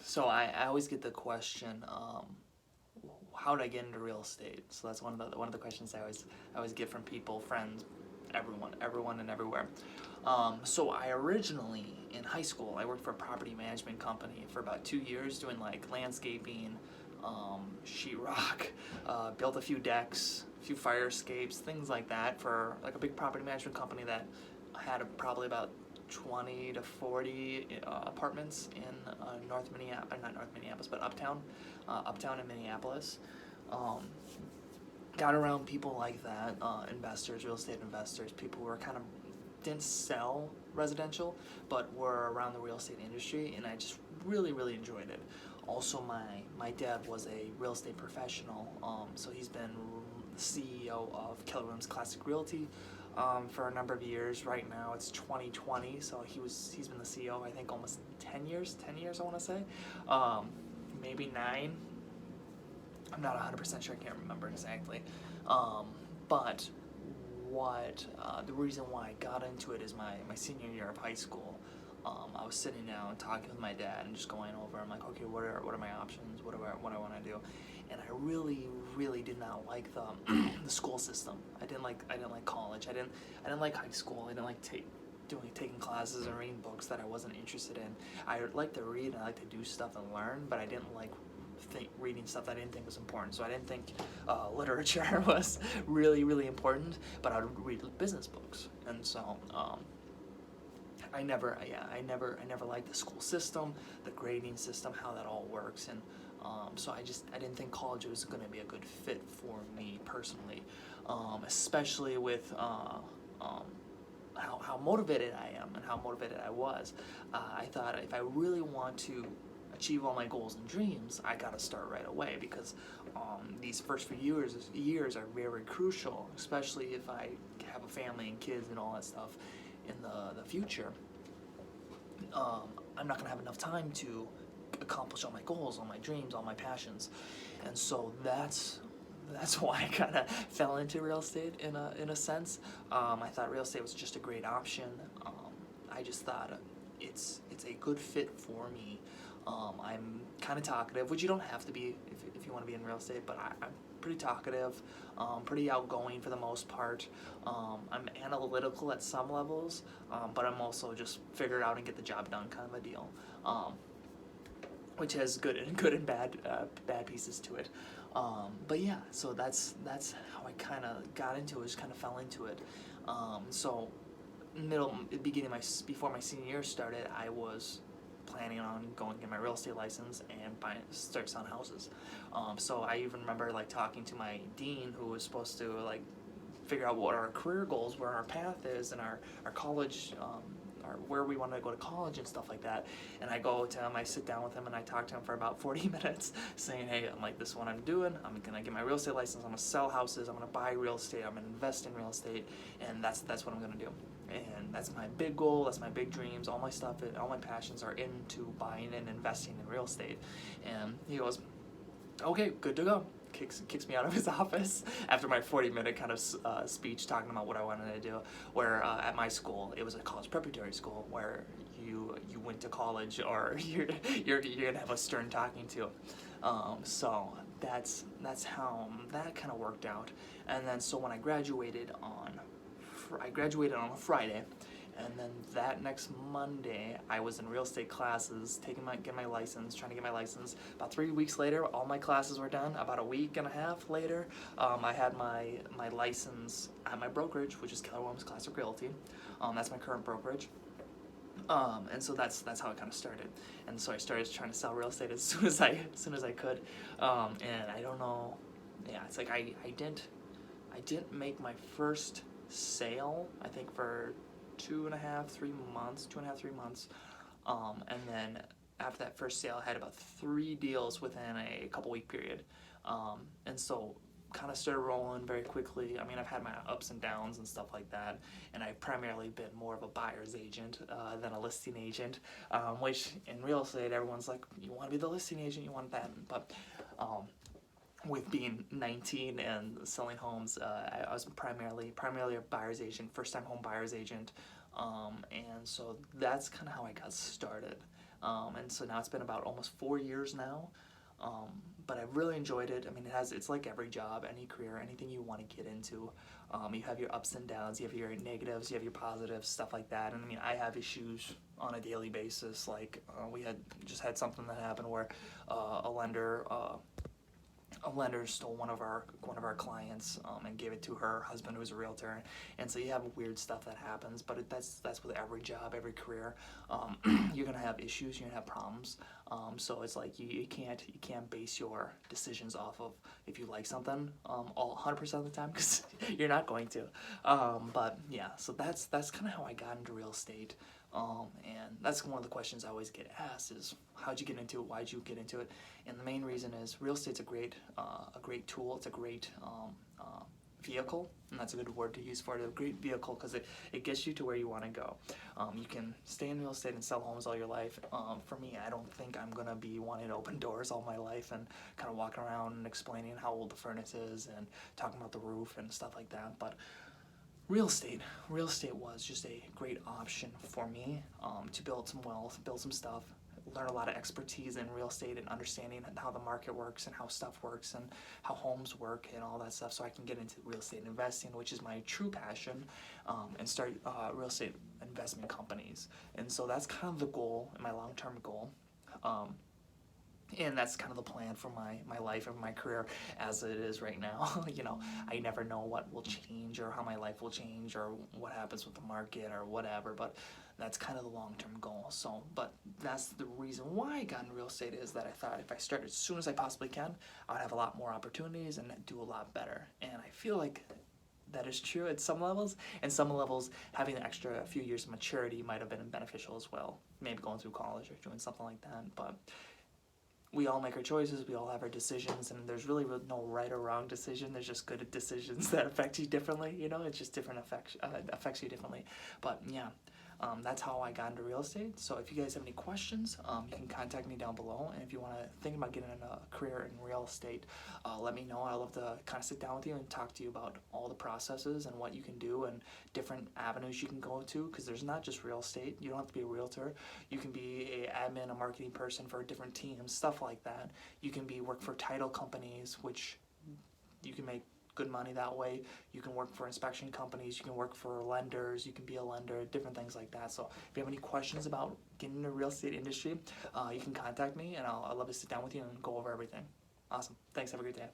So I always get the question, how did I get into real estate? So that's one of the questions I always get from people, friends, everyone and everywhere. So I originally in high school I worked for a property management company for about 2 years doing like landscaping, sheetrock, built a few decks, a few fire escapes, things like that for like a big property management company that had probably about 20 to 40 apartments in North Minneapolis, not North Minneapolis, but uptown in Minneapolis. Um, got around people like that, investors, real estate investors, people who were kind of didn't sell residential, but were around the real estate industry, and I just really enjoyed it. Also, my dad was a real estate professional, so he's been the CEO of Keller Williams Classic Realty for a number of years. Right now, it's 2020, so he's been the CEO I think almost 10 years. 10 years I want to say, maybe 9. I'm not 100% sure. I can't remember exactly. But the reason why I got into it is my senior year of high school. I was sitting down talking with my dad and just going over. I'm like, okay, what are my options? What I want to do? And I really did not like the the school system. I didn't like college. I didn't like high school. I didn't like taking classes and reading books that I wasn't interested in. I like to read and I like to do stuff and learn, but I didn't like reading stuff that I didn't think was important. So I didn't think literature was really important, but I would read business books. And so I never liked the school system, the grading system, how that all works, and so I didn't think college was going to be a good fit for me personally, especially with how motivated I am and how motivated I was. I thought if I really want to achieve all my goals and dreams, I gotta start right away because these first few years are very crucial, especially if I have a family and kids and all that stuff in the future. I'm not gonna have enough time to accomplish all my goals, all my dreams, all my passions, and so that's why I kind of fell into real estate in a sense. I thought real estate was just a great option. I just thought it's a good fit for me. I'm kind of talkative, which you don't have to be if you want to be in real estate, but I'm pretty talkative, pretty outgoing for the most part. I'm analytical at some levels, but I'm also just figure it out and get the job done kind of a deal. Which has good and bad pieces to it. But yeah, so that's how I kind of got into it. Just kind of fell into it. So beginning before my senior year started, I was planning on going to get my real estate license and start selling houses. So I even remember like talking to my dean, who was supposed to like figure out what our career goals, where our path is, and our college, or where we want to go to college and stuff like that. And I go to him, I sit down with him, and I talk to him for about 40 minutes, saying, hey, I'm like, this is what I'm doing. I'm gonna get my real estate license. I'm gonna sell houses. I'm gonna buy real estate. I'm gonna invest in real estate, and that's what I'm gonna do. And that's my big goal. That's my big dreams. All my stuff, all my passions are into buying and investing in real estate. And he goes, okay, good to go. Kicks me out of his office after my 40-minute kind of speech talking about what I wanted to do. Where at my school, it was a college preparatory school where you went to college, or you're gonna have a stern talking to. So that's how that kind of worked out. And then so when I graduated on a Friday. And then that next Monday, I was in real estate classes, trying to get my license. About 3 weeks later, all my classes were done. About a week and a half later, I had my license at my brokerage, which is Keller Williams Classic Realty. That's my current brokerage. And so that's how it kind of started. And so I started trying to sell real estate as soon as I could. And I don't know, yeah, it's like I didn't make my first sale, I think, for 3 months. And then after that first sale, I had about 3 deals within a couple week period. And so kind of started rolling very quickly. I mean, I've had my ups and downs and stuff like that, and I've primarily been more of a buyer's agent than a listing agent, which in real estate, everyone's like, you want to be the listing agent, you want that, but with being 19 and selling homes, I was primarily a buyer's agent, first-time home buyer's agent, and so that's kind of how I got started. And so now it's been about almost 4 years now. But I've really enjoyed it. I mean, it's like every job, any career, anything you want to get into. You have your ups and downs, you have your negatives, you have your positives, stuff like that. And I mean, I have issues on a daily basis. Like we had just had something that happened where a lender stole one of our clients and gave it to her husband, who was a realtor, and so you have weird stuff that happens. But that's with every job, every career. You're gonna have issues, you're gonna have problems. So it's like you can't base your decisions off of if you like something all 100% of the time, because you're not going to. But yeah, so that's kind of how I got into real estate. And that's one of the questions I always get asked is, how'd you get into it? Why'd you get into it? And the main reason is real estate's a great tool. It's a great vehicle, and that's a good word to use for it. A great vehicle because it gets you to where you want to go. You can stay in real estate and sell homes all your life. For me, I don't think I'm gonna be wanting to open doors all my life and kind of walking around and explaining how old the furnace is and talking about the roof and stuff like that. But real estate was just a great option for me to build some wealth, build some stuff, learn a lot of expertise in real estate and understanding how the market works and how stuff works and how homes work and all that stuff, so I can get into real estate investing, which is my true passion, and start real estate investment companies. And so that's kind of the goal, my long-term goal. And that's kind of the plan for my life and my career as it is right now. You know, I never know what will change or how my life will change or what happens with the market or whatever, but that's kind of the long-term goal. So, but that's the reason why I got into real estate, is that I thought if I started as soon as I possibly can, I would have a lot more opportunities and do a lot better. And I feel like that is true at some levels, and some levels having an extra few years of maturity might have been beneficial as well, maybe going through college or doing something like that. But we all make our choices, we all have our decisions, and there's really no right or wrong decision. There's just good decisions that affect you differently, you know. It's just different affects you differently. But yeah, that's how I got into real estate. So if you guys have any questions, you can contact me down below. And if you want to think about getting a career in real estate, let me know. I'd love to kind of sit down with you and talk to you about all the processes and what you can do and different avenues you can go to, because there's not just real estate. You don't have to be a realtor. You can be an admin, a marketing person for different teams, stuff like that. You can work for title companies, which you can make good money that way. You can work for inspection companies, you can work for lenders, you can be a lender, different things like that. So if you have any questions about getting into the real estate industry, you can contact me, and I'll love to sit down with you and go over everything. Awesome. Thanks. Have a great day.